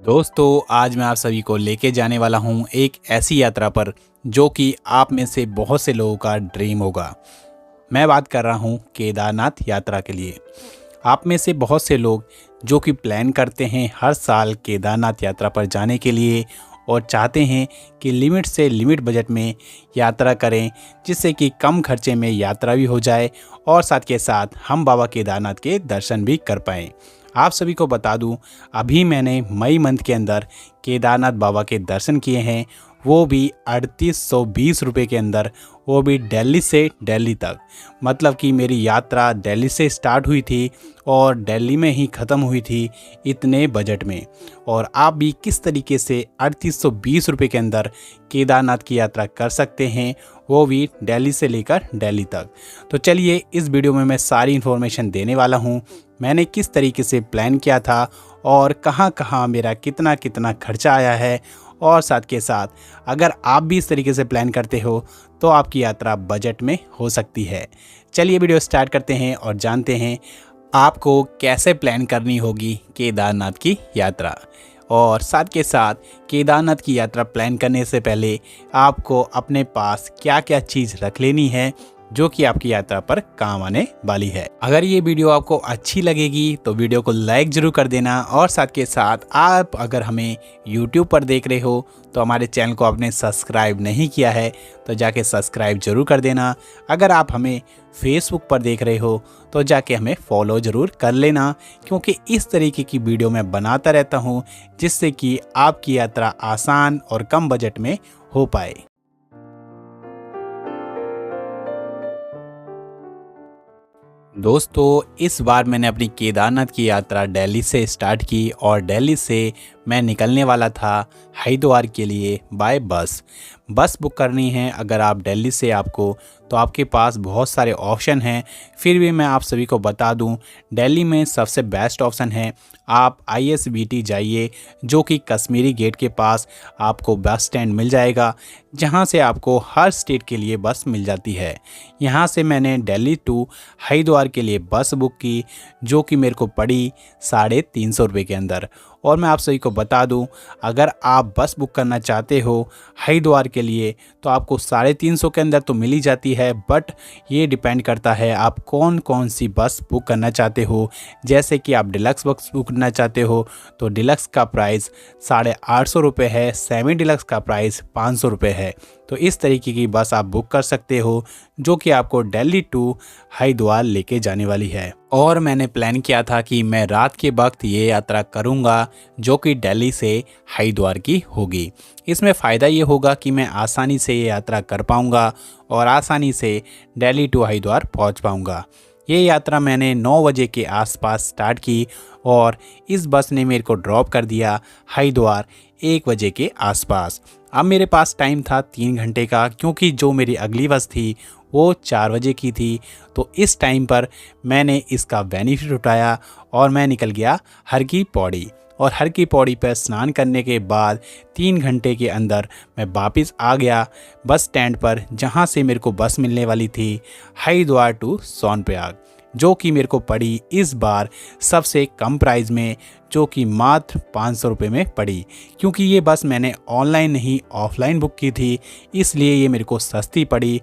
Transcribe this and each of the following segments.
दोस्तों, आज मैं आप सभी को लेके जाने वाला हूँ एक ऐसी यात्रा पर जो कि आप में से बहुत से लोगों का ड्रीम होगा। मैं बात कर रहा हूँ केदारनाथ यात्रा के लिए। आप में से बहुत से लोग जो कि प्लान करते हैं हर साल केदारनाथ यात्रा पर जाने के लिए और चाहते हैं कि लिमिट से लिमिट बजट में यात्रा करें, जिससे कि कम खर्चे में यात्रा भी हो जाए और साथ के साथ हम बाबा केदारनाथ के दर्शन भी कर पाएँ। आप सभी को बता दूं, अभी मैंने मई मंथ के अंदर केदारनाथ बाबा के दर्शन किए हैं, वो भी 3820 रुपये के अंदर, वो भी दिल्ली से दिल्ली तक। मतलब कि मेरी यात्रा दिल्ली से स्टार्ट हुई थी और दिल्ली में ही ख़त्म हुई थी इतने बजट में। और आप भी किस तरीके से 3820 रुपये के अंदर केदारनाथ की यात्रा कर सकते हैं, वो भी दिल्ली से लेकर दिल्ली तक। तो चलिए, इस वीडियो में मैं सारी इन्फॉर्मेशन देने वाला हूँ। मैंने किस तरीके से प्लान किया था और कहाँ कहाँ मेरा कितना कितना खर्चा आया है, और साथ के साथ अगर आप भी इस तरीके से प्लान करते हो तो आपकी यात्रा बजट में हो सकती है। चलिए वीडियो स्टार्ट करते हैं और जानते हैं आपको कैसे प्लान करनी होगी केदारनाथ की यात्रा। और साथ के साथ केदारनाथ की यात्रा प्लान करने से पहले आपको अपने पास क्या क्या चीज़ रख लेनी है जो कि आपकी यात्रा पर काम आने वाली है। अगर ये वीडियो आपको अच्छी लगेगी तो वीडियो को लाइक ज़रूर कर देना, और साथ के साथ आप अगर हमें YouTube पर देख रहे हो तो हमारे चैनल को आपने सब्सक्राइब नहीं किया है तो जाके सब्सक्राइब ज़रूर कर देना। अगर आप हमें Facebook पर देख रहे हो तो जाके हमें फॉलो ज़रूर कर लेना, क्योंकि इस तरीके की वीडियो मैं बनाता रहता हूँ जिससे कि आपकी यात्रा आसान और कम बजट में हो पाए। दोस्तों, इस बार मैंने अपनी केदारनाथ की यात्रा दिल्ली से स्टार्ट की और दिल्ली से मैं निकलने वाला था हरिद्वार के लिए बाय बस। बस बुक करनी है अगर आप दिल्ली से आपको, तो आपके पास बहुत सारे ऑप्शन हैं। फिर भी मैं आप सभी को बता दूं, दिल्ली में सबसे बेस्ट ऑप्शन है आप ISBT जाइए, जो कि कश्मीरी गेट के पास आपको बस स्टैंड मिल जाएगा, जहां से आपको हर स्टेट के लिए बस मिल जाती है। यहां से मैंने दिल्ली टू हरिद्वार के लिए बस बुक की, जो कि मेरे को पड़ी 350 रुपये के अंदर। और मैं आप सभी को बता दूं, अगर आप बस बुक करना चाहते हो हरिद्वार के लिए तो आपको 350 के अंदर तो मिल ही जाती है, बट ये डिपेंड करता है आप कौन कौन सी बस बुक करना चाहते हो। जैसे कि आप डिलक्स बस बुक करना चाहते हो तो डिलक्स का प्राइस 850 रुपये है, सेमी डिलक्स का प्राइस 500 रुपये है। तो इस तरीके की बस आप बुक कर सकते हो जो कि आपको दिल्ली टू हरिद्वार लेके जाने वाली है। और मैंने प्लान किया था कि मैं रात के वक्त ये यात्रा करूंगा जो कि दिल्ली से हरिद्वार की होगी। इसमें फ़ायदा ये होगा कि मैं आसानी से ये यात्रा कर पाऊंगा और आसानी से दिल्ली टू हरिद्वार पहुंच पाऊंगा। ये यात्रा मैंने 9 बजे के आसपास स्टार्ट की और इस बस ने मेरे को ड्रॉप कर दिया हरिद्वार 1 बजे के आसपास। अब मेरे पास टाइम था 3 घंटे का, क्योंकि जो मेरी अगली बस थी वो 4 बजे की थी। तो इस टाइम पर मैंने इसका बेनिफिट उठाया और मैं निकल गया हर की पौड़ी। और हर की पौड़ी पर स्नान करने के बाद 3 घंटे के अंदर मैं वापस आ गया बस स्टैंड पर, जहां से मेरे को बस मिलने वाली थी हरिद्वार टू सोनप्रयाग, जो कि मेरे को पड़ी इस बार सबसे कम प्राइस में, जो कि मात्र 500 रुपये में पड़ी। क्योंकि ये बस मैंने ऑनलाइन नहीं ऑफलाइन बुक की थी, इसलिए ये मेरे को सस्ती पड़ी।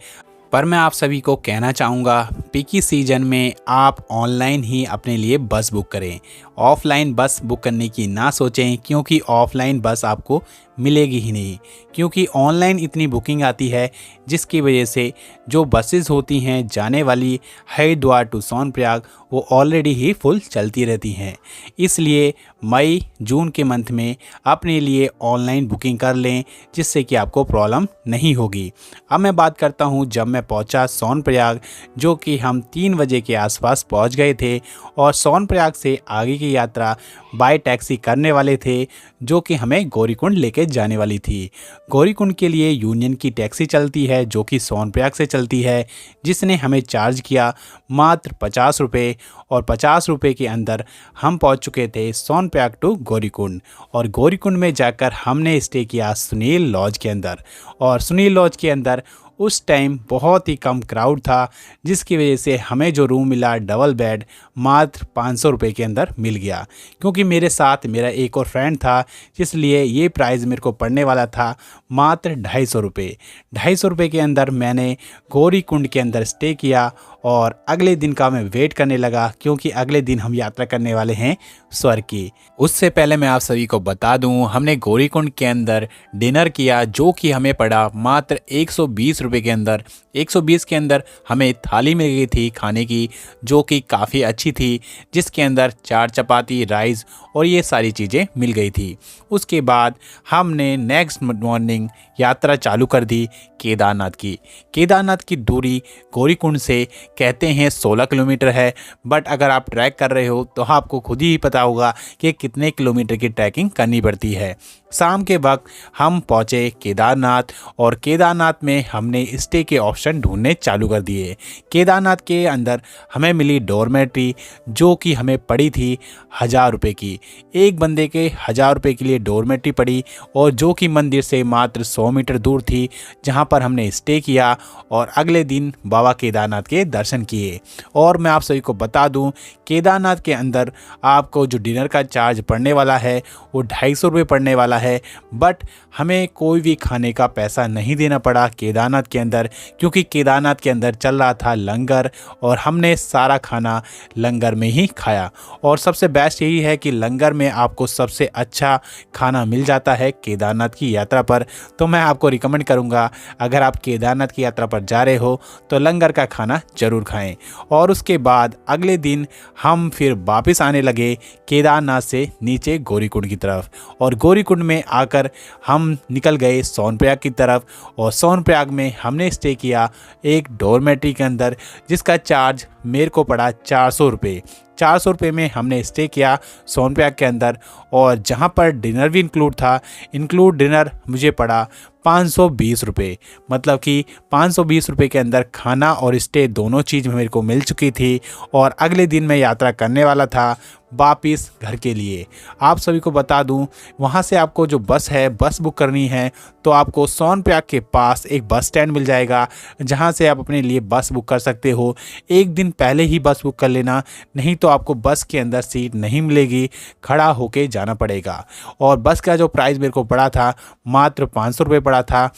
पर मैं आप सभी को कहना चाहूँगा, पिकी सीजन में आप ऑनलाइन ही अपने लिए बस बुक करें, ऑफ़लाइन बस बुक करने की ना सोचें, क्योंकि ऑफ़लाइन बस आपको मिलेगी ही नहीं। क्योंकि ऑनलाइन इतनी बुकिंग आती है जिसकी वजह से जो बसेस होती हैं जाने वाली हरिद्वार टू सोनप्रयाग, वो ऑलरेडी ही फुल चलती रहती हैं। इसलिए मई जून के मंथ में अपने लिए ऑनलाइन बुकिंग कर लें, जिससे कि आपको प्रॉब्लम नहीं होगी। अब मैं बात करता हूँ जब मैं पहुँचा सोनप्रयाग, जो कि हम 3 बजे के आसपास पहुँच गए थे, और सोनप्रयाग से आगे की यात्रा बाय टैक्सी करने वाले थे, जो कि हमें गौरीकुंड लेके जाने वाली थी। गौरीकुंड के लिए यूनियन की टैक्सी चलती है जो कि सोनप्रयाग से चलती है, जिसने हमें चार्ज किया मात्र 50 रुपये, और 50 रुपये के अंदर हम पहुंच चुके थे सोनप्रयाग टू गौरीकुंड। और गौरीकुंड में जाकर हमने स्टे किया सुनील लॉज के अंदर, और सुनील लॉज के अंदर उस टाइम बहुत ही कम क्राउड था, जिसकी वजह से हमें जो रूम मिला डबल बेड मात्र 500 रुपये के अंदर मिल गया। क्योंकि मेरे साथ मेरा एक और फ्रेंड था, इसलिए ये प्राइस मेरे को पड़ने वाला था मात्र 250 रुपये। 250 रुपये के अंदर मैंने गौरी कुंड के अंदर स्टे किया और अगले दिन का मैं वेट करने लगा, क्योंकि अगले दिन हम यात्रा करने वाले हैं स्वर्ग की। उससे पहले मैं आप सभी को बता दूं, हमने गौरी कुंड के अंदर डिनर किया, जो कि हमें पड़ा मात्र 120 रुपये के अंदर। 120 के अंदर हमें थाली मिल गई थी खाने की, जो कि काफ़ी अच्छी थी, जिसके अंदर 4 चपाती, राइस और ये सारी चीज़ें मिल गई थी। उसके बाद हमने नेक्स्ट मॉर्निंग यात्रा चालू कर दी केदारनाथ की। केदारनाथ की दूरी गौरीकुंड से कहते हैं 16 किलोमीटर है, बट अगर आप ट्रैक कर रहे हो तो आपको खुद ही पता होगा कि कितने किलोमीटर की ट्रैकिंग करनी पड़ती है। शाम के वक्त हम पहुँचे केदारनाथ और केदारनाथ में हमने स्टे के ऑप्शन ढूंढने चालू कर दिए। केदारनाथ के अंदर हमें मिली डॉर्मेट्री, जो कि हमें पड़ी थी 1000 रुपये की। एक बंदे के 1000 रुपये के लिए डॉर्मेट्री पड़ी, और जो कि मंदिर से मात्र 100 मीटर दूर थी, जहां पर हमने स्टे किया और अगले दिन बाबा केदारनाथ के दर्शन किए। और मैं आप सभी को बता दूं, केदारनाथ के अंदर आपको जो डिनर का चार्ज पड़ने वाला है वो 250 रुपये पड़ने वाला है, बट हमें कोई भी खाने का पैसा नहीं देना पड़ा केदारनाथ के अंदर, क्योंकि केदारनाथ के अंदर चल रहा था लंगर और हमने सारा खाना लंगर में ही खाया। और सबसे बेस्ट यही है कि लंगर में आपको सबसे अच्छा खाना मिल जाता है केदारनाथ की यात्रा पर। तो मैं आपको रिकमेंड करूंगा, अगर आप केदारनाथ की यात्रा पर जा रहे हो तो लंगर का खाना ज़रूर खाएं। और उसके बाद अगले दिन हम फिर वापस आने लगे केदारनाथ से नीचे गौरीकुंड की तरफ, और गौरीकुंड में आकर हम निकल गए सोनप्रयाग की तरफ। और सोनप्रयाग में हमने स्टे किया एक डॉर्मेट्री के अंदर, जिसका चार्ज मेरे को पड़ा 400 रुपये। 400 रुपये में हमने स्टे किया सोनप्रयाग के अंदर, और जहां पर डिनर भी इंक्लूड था। इंक्लूड डिनर मुझे पड़ा 520 रुपये, मतलब कि 520 रुपये के अंदर खाना और स्टे दोनों चीज़ मेरे को मिल चुकी थी। और अगले दिन मैं यात्रा करने वाला था वापस घर के लिए। आप सभी को बता दूं, वहां से आपको जो बस है, बस बुक करनी है तो आपको सोनप्रयाग के पास एक बस स्टैंड मिल जाएगा, जहां से आप अपने लिए बस बुक कर सकते हो। एक दिन पहले ही बस बुक कर लेना, नहीं तो आपको बस के अंदर सीट नहीं मिलेगी, खड़ा होके जाना पड़ेगा। और बस का जो प्राइस मेरे को पड़ा था मात्र 500 रुपये पड़ा था,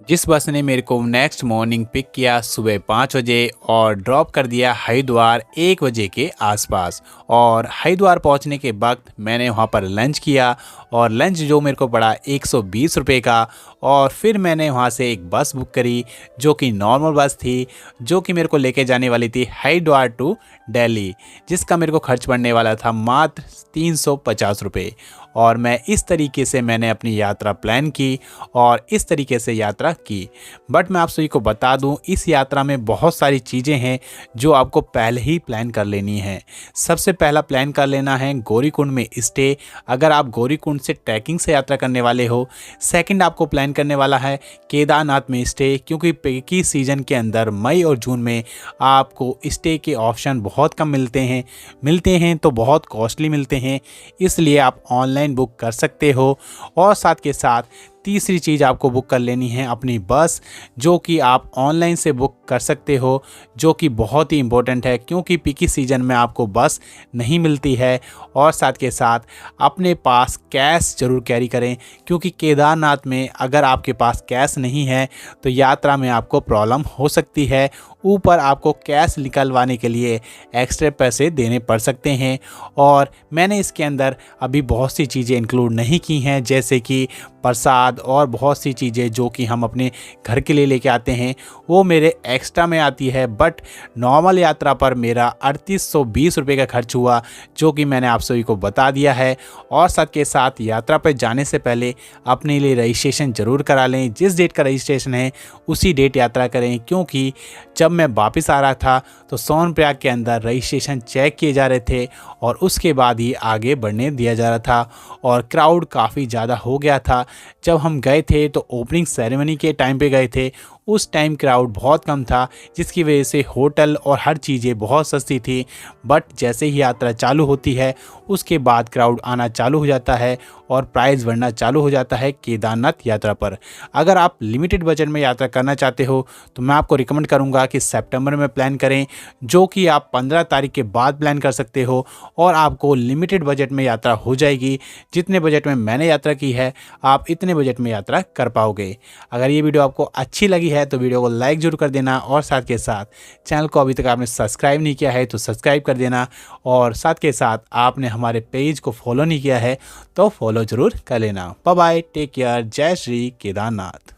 जिस बस ने मेरे को नेक्स्ट मॉर्निंग पिक किया सुबह 5 बजे और ड्रॉप कर दिया हरिद्वार 1 बजे के आसपास। और हरिद्वार पहुंचने के वक्त मैंने वहां पर लंच किया, और लंच जो मेरे को पड़ा 120 रुपये का। और फिर मैंने वहां से एक बस बुक करी, जो कि नॉर्मल बस थी, जो कि मेरे को लेके जाने वाली थी हरिद्वार टू दिल्ली, जिसका मेरे को खर्च पड़ने वाला था मात्र 350 रुपये। और मैं इस तरीके से मैंने अपनी यात्रा प्लान की और इस तरीके से यात्रा की। बट मैं आप सभी को बता दूं, इस यात्रा में बहुत सारी चीज़ें हैं जो आपको पहले ही प्लान कर लेनी है। सबसे पहला प्लान कर लेना है गौरीकुंड में स्टे, अगर आप गौरीकुंड से ट्रैकिंग से यात्रा करने वाले हो। सेकंड आपको प्लान करने वाला है केदारनाथ में स्टे, क्योंकि पेकी सीजन के अंदर मई और जून में आपको स्टे के ऑप्शन बहुत कम मिलते हैं तो बहुत कॉस्टली मिलते हैं, इसलिए आप ऑनलाइन बुक कर सकते हो। और साथ के साथ तीसरी चीज़ आपको बुक कर लेनी है अपनी बस, जो कि आप ऑनलाइन से बुक कर सकते हो, जो कि बहुत ही इम्पोर्टेंट है, क्योंकि पीकी सीज़न में आपको बस नहीं मिलती है। और साथ के साथ अपने पास कैश ज़रूर कैरी करें, क्योंकि केदारनाथ में अगर आपके पास कैश नहीं है तो यात्रा में आपको प्रॉब्लम हो सकती है। ऊपर आपको कैश निकलवाने के लिए एक्स्ट्रा पैसे देने पड़ सकते हैं। और मैंने इसके अंदर अभी बहुत सी चीज़ें इंक्लूड नहीं की हैं, जैसे कि प्रसाद और बहुत सी चीज़ें जो कि हम अपने घर के लिए लेके आते हैं, वो मेरे एक्स्ट्रा में आती है। बट नॉर्मल यात्रा पर मेरा 3820 रुपये का खर्च हुआ, जो कि मैंने आप सभी को बता दिया है। और साथ के साथ यात्रा पर जाने से पहले अपने लिए रजिस्ट्रेशन ज़रूर करा लें। जिस डेट का रजिस्ट्रेशन है उसी डेट यात्रा करें, क्योंकि जब मैं वापस आ रहा था तो सोनप्रयाग के अंदर रजिस्ट्रेशन चेक किए जा रहे थे और उसके बाद ही आगे बढ़ने दिया जा रहा था। और क्राउड काफ़ी ज़्यादा हो गया था। जब हम गए थे तो ओपनिंग सेरेमनी के टाइम पे गए थे, उस टाइम क्राउड बहुत कम था, जिसकी वजह से होटल और हर चीज़ें बहुत सस्ती थी। बट जैसे ही यात्रा चालू होती है उसके बाद क्राउड आना चालू हो जाता है और प्राइस बढ़ना चालू हो जाता है केदारनाथ यात्रा पर। अगर आप लिमिटेड बजट में यात्रा करना चाहते हो तो मैं आपको रिकमेंड करूंगा कि सितंबर में प्लान करें, जो कि आप 15 तारीख के बाद प्लान कर सकते हो और आपको लिमिटेड बजट में यात्रा हो जाएगी। जितने बजट में मैंने यात्रा की है आप इतने बजट में यात्रा कर पाओगे। अगर ये वीडियो आपको अच्छी लगी है तो वीडियो को लाइक जरूर कर देना और साथ के साथ चैनल को अभी तक आपने सब्सक्राइब नहीं किया है तो सब्सक्राइब कर देना, और साथ के साथ आपने हमारे पेज को फॉलो नहीं किया है तो फॉलो जरूर कर लेना। बाय बाय, टेक केयर, जय श्री केदारनाथ।